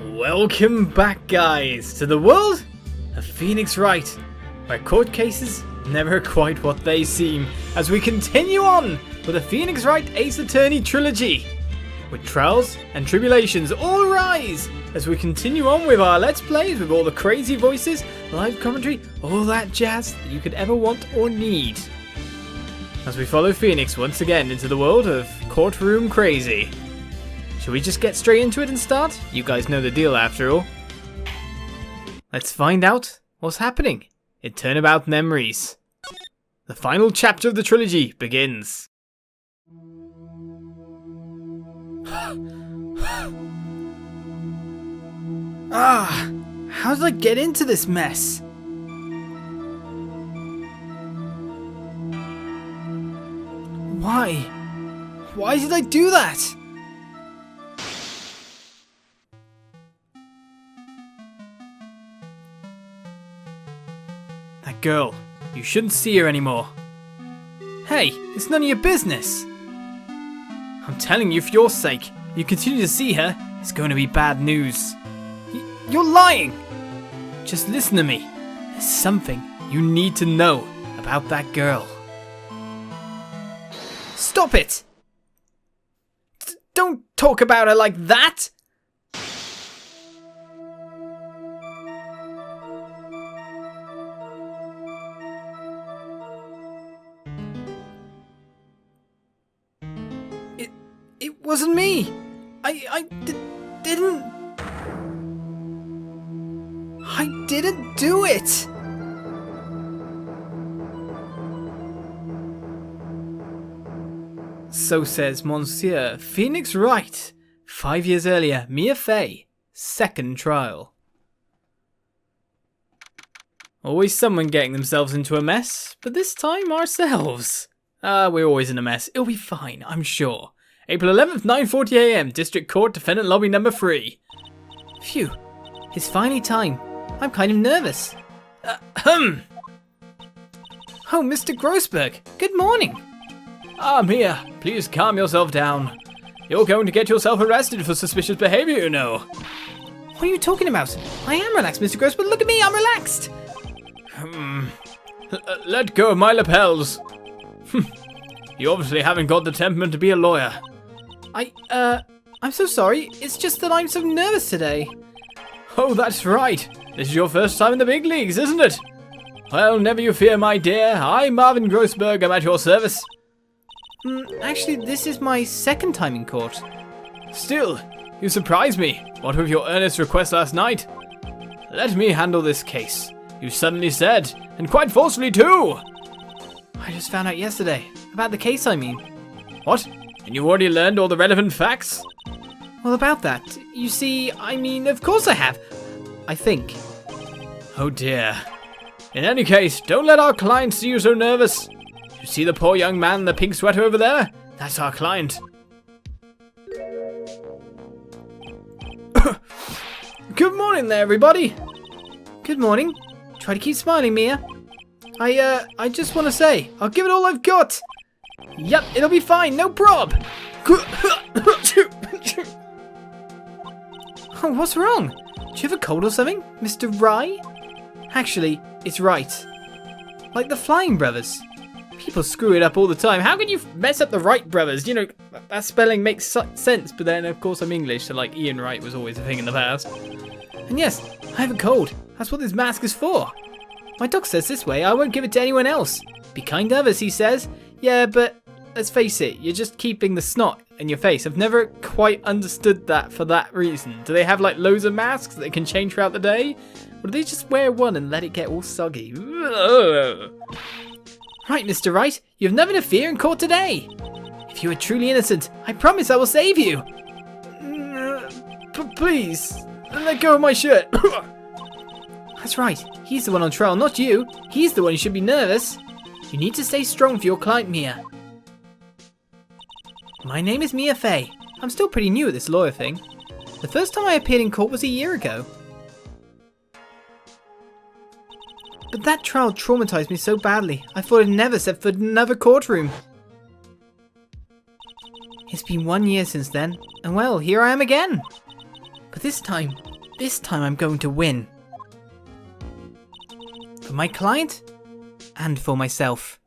Welcome back, guys, to the world of Phoenix Wright, where court cases never quite what they seem, as we continue on with the Phoenix Wright Ace Attorney trilogy, with Trials and Tribulations. All rise as we continue on with our Let's Plays with all the crazy voices, live commentary, all that jazz that you could ever want or need. As we follow Phoenix once again into the world of courtroom crazy. Should we just get straight into it and start? You guys know the deal after all. Let's find out what's happening in Turnabout Memories. The final chapter of the trilogy begins. How did I get into this mess? Why? Why did I do that? That girl, you shouldn't see her anymore. Hey, it's none of your business. I'm telling you, for your sake, if you continue to see her, it's going to be bad news. You're lying! Just listen to me. There's something you need to know about that girl. Stop it! Don't talk about her like that! It wasn't me! I didn't do it! So says Monsieur Phoenix Wright. 5 years earlier, Mia Fey, second trial. Always someone getting themselves into a mess, but this time ourselves. We're always in a mess. It'll be fine, I'm sure. April 11th, 9:40 AM, District Court, Defendant Lobby number 3. Phew, it's finally time. I'm kind of nervous. Oh, Mr. Grossberg, good morning. Mia, please calm yourself down. You're going to get yourself arrested for suspicious behavior, you know. What are you talking about? I am relaxed, Mr. Grossberg. Look at me, I'm relaxed. Let go of my lapels. You obviously haven't got the temperament to be a lawyer. I'm so sorry. It's just that I'm so nervous today. Oh, that's right. This is your first time in the big leagues, isn't it? Well, never you fear, my dear. I'm Marvin Grossberg. I'm at your service. Actually, this is my second time in court. Still, you surprised me. What with your earnest request last night? Let me handle this case. You suddenly said, and quite forcefully too. I just found out yesterday. About the case, I mean. What? And you already learned all the relevant facts? Well, about that, you see, of course I have. I think. Oh dear. In any case, don't let our client see you so nervous. You see the poor young man in the pink sweater over there? That's our client. Good morning there, everybody. Good morning. Try to keep smiling, Mia. I just want to say, I'll give it all I've got. Yep, it'll be fine, no prob. Oh, what's wrong? Do you have a cold or something, Mr. Rye? Actually, it's Wright. Like the Flying Brothers. People screw it up all the time. How can you mess up the Wright brothers? You know, that spelling makes sense, but then, of course, I'm English, so, like, Ian Wright was always a thing in the past. And yes, I have a cold. That's what this mask is for. My doc says this way, I won't give it to anyone else. Be kind to others, he says. Yeah, but let's face it, you're just keeping the snot in your face. I've never quite understood that for that reason. Do they have, like, loads of masks that they can change throughout the day? Or do they just wear one and let it get all soggy? Right, Mr. Wright, you have nothing to fear in court today. If you are truly innocent, I promise I will save you. Please, let go of my shirt. That's right, he's the one on trial, not you. He's the one who should be nervous. You need to stay strong for your client, Mia. My name is Mia Fey. I'm still pretty new at this lawyer thing. The first time I appeared in court was a year ago. But that trial traumatized me so badly, I thought I'd never set foot in another courtroom. It's been 1 year since then, and well, here I am again. But this time, this time I'm going to win. For my client and for myself.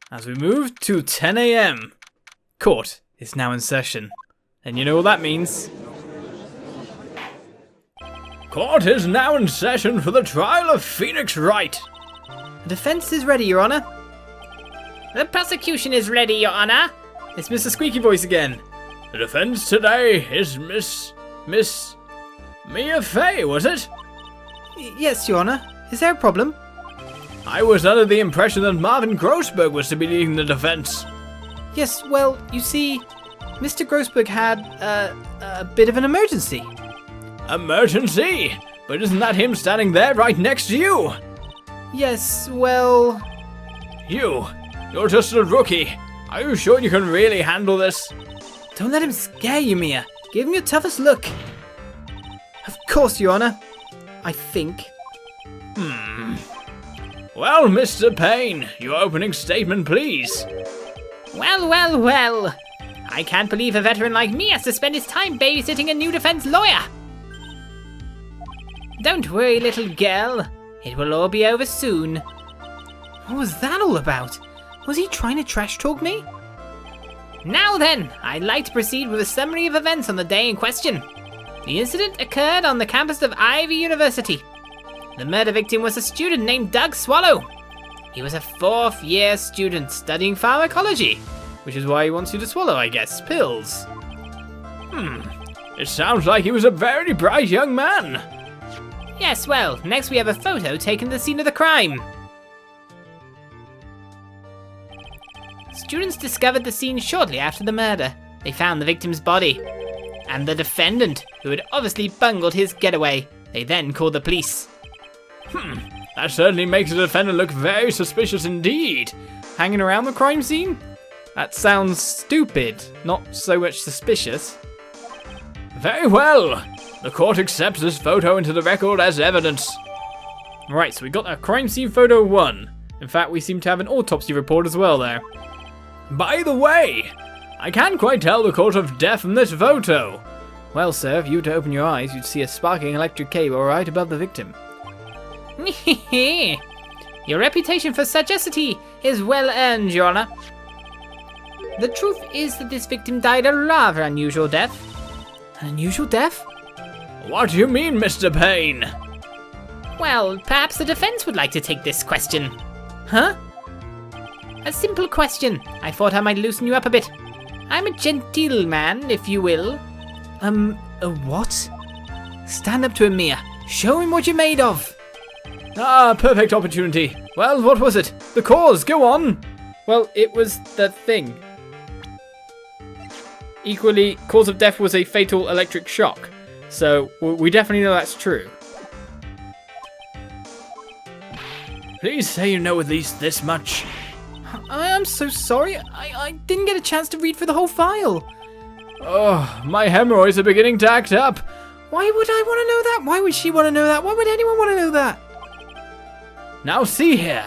As we move to 10 AM, court is now in session. And you know what that means. Court is now in session for the trial of Phoenix Wright. The defense is ready, Your Honor. The prosecution is ready, Your Honor. It's Mr. Squeaky Voice again. The defense today is Miss Mia Fey, was it? Yes, Your Honor. Is there a problem? I was under the impression that Marvin Grossberg was to be leading the defense. Yes, well, you see, Mr. Grossberg had a bit of an emergency. Emergency? But isn't that him standing there right next to you? Yes, well... You're just a rookie. Are you sure you can really handle this? Don't let him scare you, Mia. Give him your toughest look. Of course, Your Honor. I think. Well, Mr. Payne, your opening statement, please. Well. I can't believe a veteran like me has to spend his time babysitting a new defense lawyer. Don't worry, little girl. It will all be over soon. What was that all about? Was he trying to trash talk me? Now then, I'd like to proceed with a summary of events on the day in question. The incident occurred on the campus of Ivy University. The murder victim was a student named Doug Swallow. He was a 4th year student studying pharmacology, which is why he wants you to swallow, I guess, pills. It sounds like he was a very bright young man. Yes, well, next we have a photo taken at the scene of the crime. Students discovered the scene shortly after the murder. They found the victim's body and the defendant, who had obviously bungled his getaway. They then called the police. That certainly makes the defendant look very suspicious indeed. Hanging around the crime scene? That sounds stupid, not so much suspicious. Very well. The court accepts this photo into the record as evidence. Right, so we got a crime scene photo 1. In fact, we seem to have an autopsy report as well there. By the way, I can't quite tell the cause of death from this photo. Well, sir, if you were to open your eyes, you'd see a sparking electric cable right above the victim. Your reputation for sagacity is well earned, Your Honor. The truth is that this victim died a rather unusual death. An unusual death? What do you mean, Mr. Payne? Well, perhaps the defense would like to take this question. Huh? A simple question. I thought I might loosen you up a bit. I'm a genteel man, if you will. A what? Stand up to him, Mia. Show him what you're made of. Ah, perfect opportunity. Well, what was it? The cause, go on. Well, it was the thing. Equally, cause of death was a fatal electric shock. So, we definitely know that's true. Please say you know at least this much. I am so sorry. I didn't get a chance to read through the whole file. Oh, my hemorrhoids are beginning to act up. Why would I want to know that? Why would she want to know that? Why would anyone want to know that? Now see here.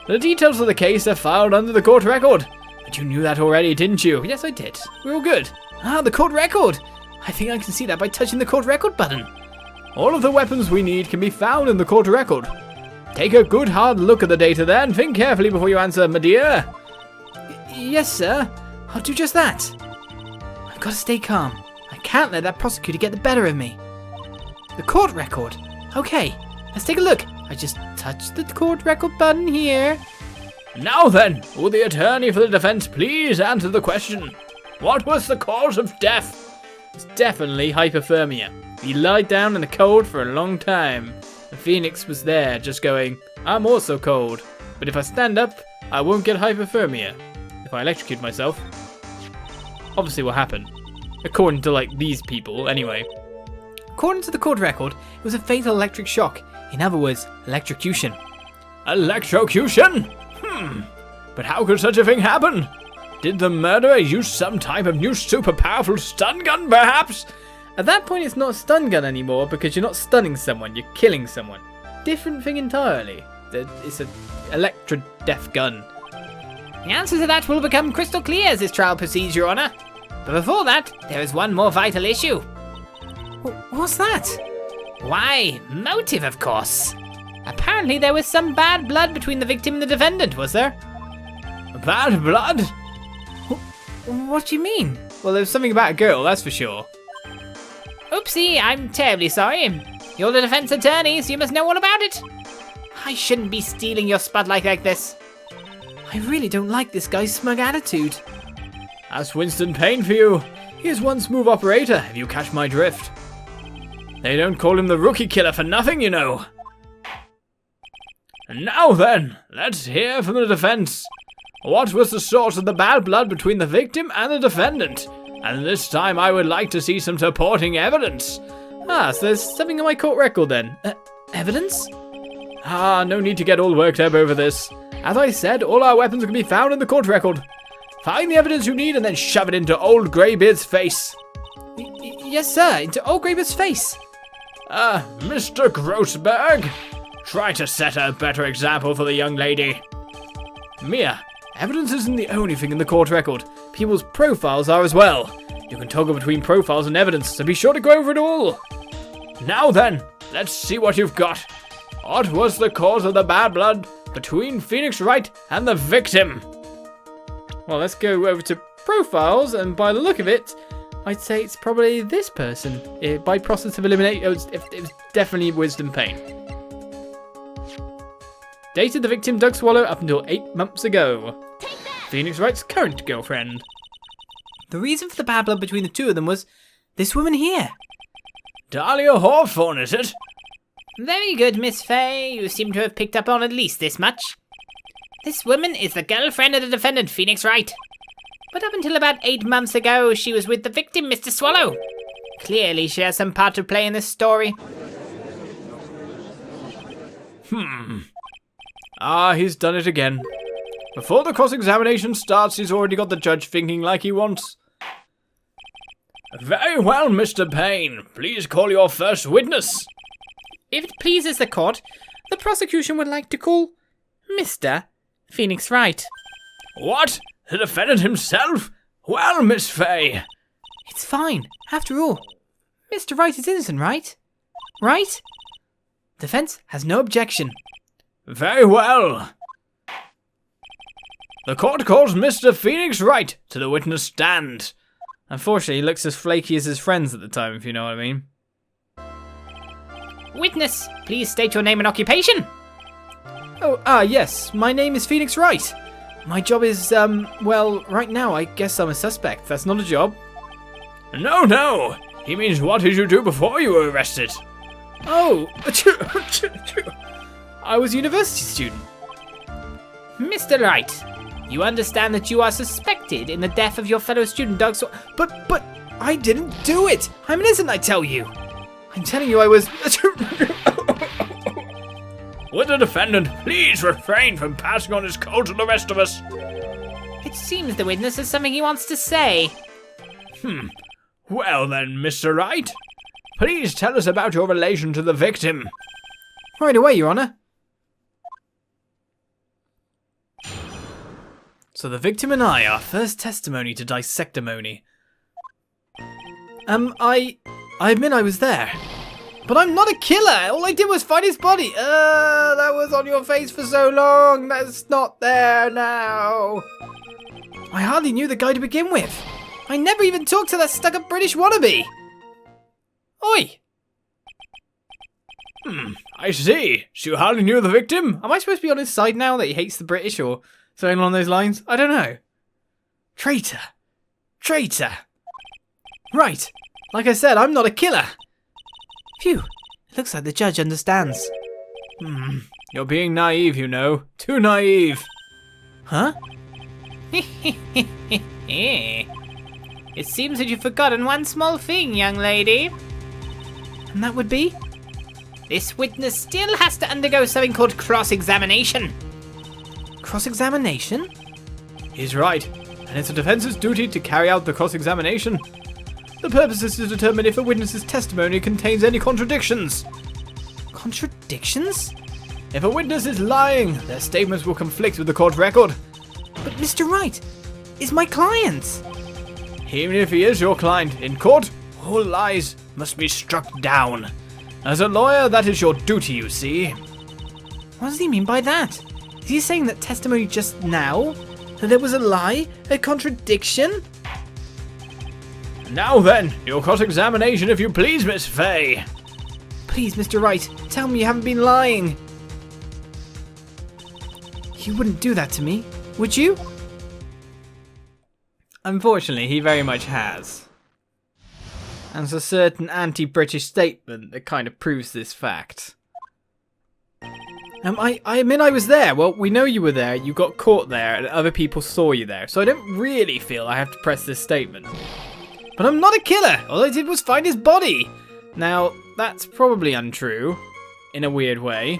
The details of the case are filed under the court record. But you knew that already, didn't you? Yes, I did. We're all good. Ah, the court record. I think I can see that by touching the court record button. All of the weapons we need can be found in the court record. Take a good hard look at the data there and think carefully before you answer, my dear. Yes, sir. I'll do just that. I've got to stay calm. I can't let that prosecutor get the better of me. The court record. Okay, let's take a look. I just touched the court record button here. Now then, will the attorney for the defense please answer the question? What was the cause of death? It's definitely hypothermia. He lied down in the cold for a long time. And Phoenix was there just going, I'm also cold. But if I stand up, I won't get hypothermia. If I electrocute myself. Obviously what happened. According to like these people, anyway. According to the court record, it was a fatal electric shock. In other words, electrocution. Electrocution? But how could such a thing happen? Did the murderer use some type of new super powerful stun gun, perhaps? At that point, it's not a stun gun anymore because you're not stunning someone, you're killing someone. Different thing entirely. It's an electro-death gun. The answer to that will become crystal clear as this trial proceeds, Your Honor. But before that, there is one more vital issue. What's that? Why, motive, of course. Apparently there was some bad blood between the victim and the defendant, was there? Bad blood? What do you mean? Well, there's something about a girl, that's for sure. Oopsie, I'm terribly sorry. You're the defense attorneys, you must know all about it. I shouldn't be stealing your spotlight like this. I really don't like this guy's smug attitude. That's Winston Payne for you. He is one smooth operator, if you catch my drift. They don't call him the rookie killer for nothing, you know. And now then, let's hear from the defense. What was the source of the bad blood between the victim and the defendant? And this time I would like to see some supporting evidence. So there's something in my court record then. Evidence? No need to get all worked up over this. As I said, all our weapons can be found in the court record. Find the evidence you need and then shove it into old Greybeard's face. Yes, sir, into old Greybeard's face. Mr. Grossberg, try to set a better example for the young lady. Mia, evidence isn't the only thing in the court record. People's profiles are as well. You can toggle between profiles and evidence, so be sure to go over it all. Now then, let's see what you've got. What was the cause of the bad blood between Phoenix Wright and the victim? Well, let's go over to profiles, and by the look of it, I'd say it's probably this person. By process of elimination, it was definitely Winston Payne. Dated the victim Doug Swallow up until 8 months ago. Phoenix Wright's current girlfriend. The reason for the bad blood between the two of them was this woman here. Dahlia Hawthorne, is it? Very good, Miss Fey. You seem to have picked up on at least this much. This woman is the girlfriend of the defendant, Phoenix Wright. But up until about 8 months ago, she was with the victim, Mr. Swallow. Clearly, she has some part to play in this story. He's done it again. Before the cross-examination starts, he's already got the judge thinking like he wants. Very well, Mr. Payne. Please call your first witness. If it pleases the court, the prosecution would like to call Mr. Phoenix Wright. What? The defendant himself? Well, Miss Fey. It's fine. After all, Mr. Wright is innocent, right? Right? Defense has no objection. Very well. The court calls Mr. Phoenix Wright to the witness stand. Unfortunately, he looks as flaky as his friends at the time, if you know what I mean. Witness, please state your name and occupation. Yes. My name is Phoenix Wright. My job is, well, right now I guess I'm a suspect. That's not a job. No. He means what did you do before you were arrested? Oh, I was a university student. Mr. Wright, you understand that you are suspected in the death of your fellow student, Doug But I didn't do it. I'm innocent, I tell you. I'm telling you I was... Would the defendant please refrain from passing on his cold to the rest of us? It seems the witness has something he wants to say. Well then, Mr. Wright, please tell us about your relation to the victim. Right away, Your Honor. So the victim and I, our first testimony to dissectimony. I admit I was there. But I'm not a killer. All I did was find his body. That was on your face for so long. That's not there now. I hardly knew the guy to begin with. I never even talked to that stuck-up British wannabe. Oi. I see. So you hardly knew the victim? Am I supposed to be on his side now that he hates the British or something along those lines? I don't know. Traitor. Right. Like I said, I'm not a killer. Phew. It looks like the judge understands. You're being naive, you know. Too naive. Huh? It seems that you've forgotten one small thing, young lady. And that would be? This witness still has to undergo something called cross-examination. Cross-examination? He's right. And it's the defense's duty to carry out the cross-examination. The purpose is to determine if a witness's testimony contains any contradictions. Contradictions? If a witness is lying, their statements will conflict with the court record. But Mr. Wright is my client. Even if he is your client, in court, all lies must be struck down. As a lawyer, that is your duty, you see. What does he mean by that? Is he saying that testimony just now? That there was a lie? A contradiction? Now then, your cross-examination if you please, Miss Fey. Please, Mr. Wright, tell me you haven't been lying. You wouldn't do that to me, would you? Unfortunately, he very much has. And there's a certain anti-British statement that kind of proves this fact. I admit I was there. Well, we know you were there, you got caught there, and other people saw you there. So I don't really feel I have to press this statement. But I'm not a killer! All I did was find his body! Now, that's probably untrue, in a weird way.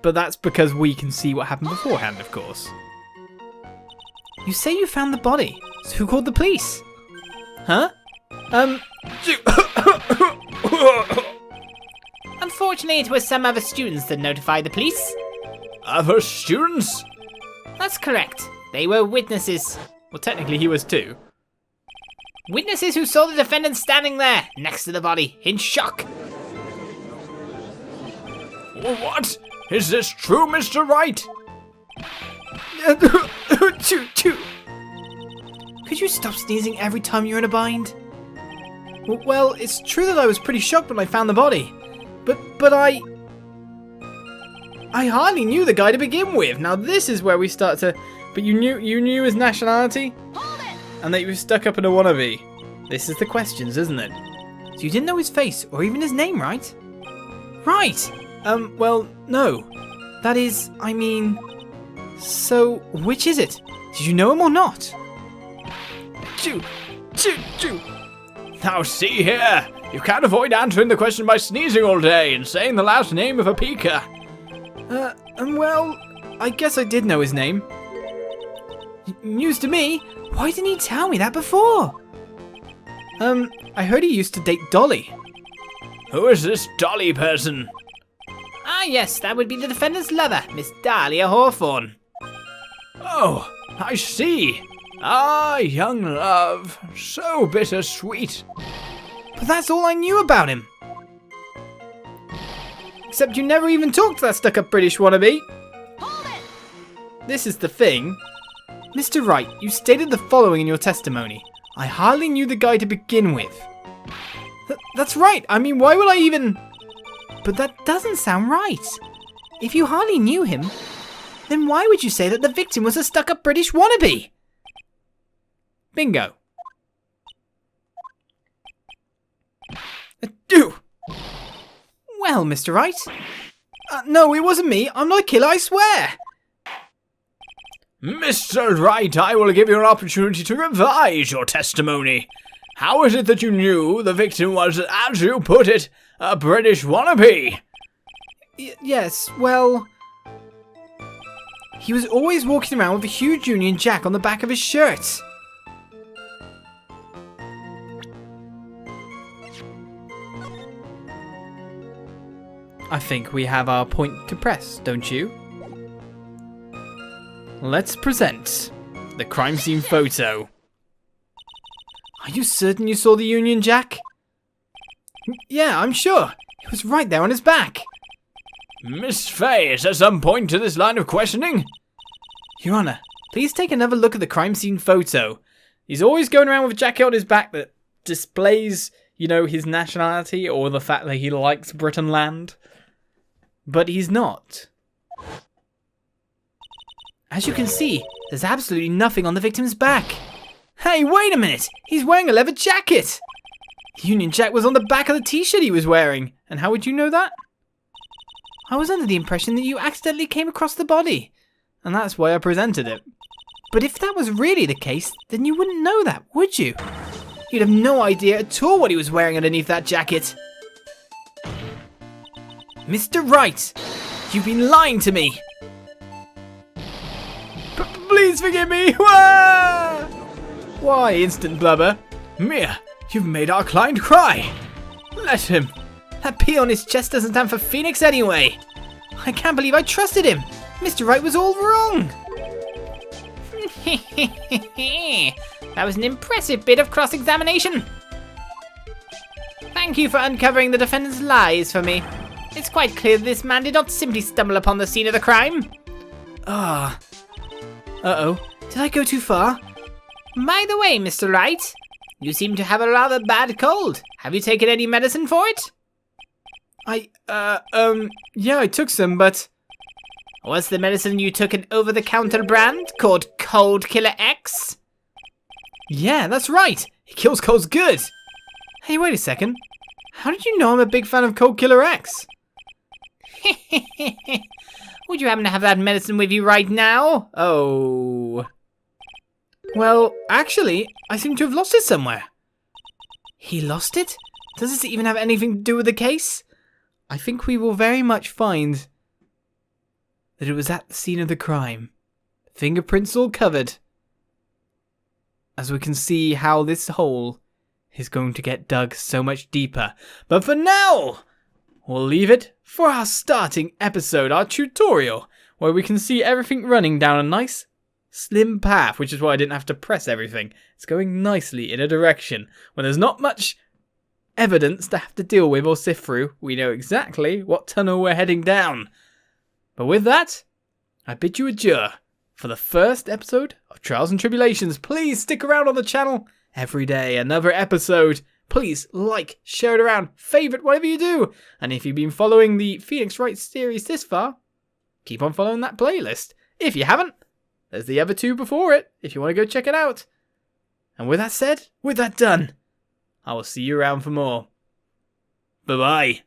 But that's because we can see what happened beforehand, of course. You say you found the body, so who called the police? Huh? Unfortunately, it was some other students that notified the police. Other students? That's correct. They were witnesses. Well, technically he was too. Witnesses who saw the defendant standing there, next to the body, in shock. What? Is this true, Mr. Wright? Could you stop sneezing every time you're in a bind? Well, it's true that I was pretty shocked when I found the body. But I hardly knew the guy to begin with. Now this is where we start to... But you knew his nationality? Hold it! And that you were stuck up in a wannabe. This is the questions, isn't it? So you didn't know his face or even his name, right? Right! Well, no. That is, I mean... So, which is it? Did you know him or not? Choo! Now see here! You can't avoid answering the question by sneezing all day and saying the last name of a peeker. Well, I guess I did know his name. News to me? Why didn't he tell me that before? I heard he used to date Dolly. Who is this Dolly person? Ah yes, that would be the defendant's lover, Miss Dahlia Hawthorne. Oh, I see. Ah, young love. So bittersweet. But that's all I knew about him. Except you never even talked to that stuck-up British wannabe. Hold it! This is the thing. Mr. Wright, you stated the following in your testimony. I hardly knew the guy to begin with. That's right. I mean, why would I even... But that doesn't sound right. If you hardly knew him, then why would you say that the victim was a stuck-up British wannabe? Bingo. Well, Mr. Wright. No, it wasn't me. I'm not a killer, I swear. Mr. Wright, I will give you an opportunity to revise your testimony. How is it that you knew the victim was, as you put it, a British wannabe? Yes, well... He was always walking around with a huge Union Jack on the back of his shirt. I think we have our point to press, don't you? Let's present the crime scene photo. Are you certain you saw the Union Jack? Yeah, I'm sure. It was right there on his back. Miss Fey, is there some point to this line of questioning? Your Honour, please take another look at the crime scene photo. He's always going around with a jacket on his back that displays, you know, his nationality or the fact that he likes Britain land. But he's not. As you can see, there's absolutely nothing on the victim's back. Hey, wait a minute! He's wearing a leather jacket! The Union Jack was on the back of the t-shirt he was wearing. And how would you know that? I was under the impression that you accidentally came across the body. And that's why I presented it. But if that was really the case, then you wouldn't know that, would you? You'd have no idea at all what he was wearing underneath that jacket. Mr. Wright, you've been lying to me. Please forgive me. Why, instant blubber? Mia, you've made our client cry. Let him. That P on his chest doesn't stand for Phoenix anyway. I can't believe I trusted him. Mr. Wright was all wrong. That was an impressive bit of cross-examination. Thank you for uncovering the defendant's lies for me. It's quite clear that this man did not simply stumble upon the scene of the crime. Ah. Uh-oh. Did I go too far? By the way, Mr. Wright, you seem to have a rather bad cold. Have you taken any medicine for it? Yeah, I took some, but... Was the medicine you took an over-the-counter brand called Cold Killer X? Yeah, that's right. It kills colds good. Hey, wait a second. How did you know I'm a big fan of Cold Killer X? Would you happen to have that medicine with you right now? Oh. Well, actually, I seem to have lost it somewhere. He lost it? Does this even have anything to do with the case? I think we will very much find that it was at the scene of the crime. Fingerprints all covered. As we can see how this hole is going to get dug so much deeper. But for now, we'll leave it for our starting episode, our tutorial, where we can see everything running down a nice slim path, which is why I didn't have to press everything. It's going nicely in a direction. When there's not much evidence to have to deal with or sift through, we know exactly what tunnel we're heading down. But with that, I bid you adieu for the first episode of Trials and Tribulations. Please stick around on the channel. Every day, another episode. Please like, share it around, favourite, whatever you do. And if you've been following the Phoenix Wright series this far, keep on following that playlist. If you haven't, there's the other two before it, if you want to go check it out. And with that said, with that done, I will see you around for more. Bye-bye.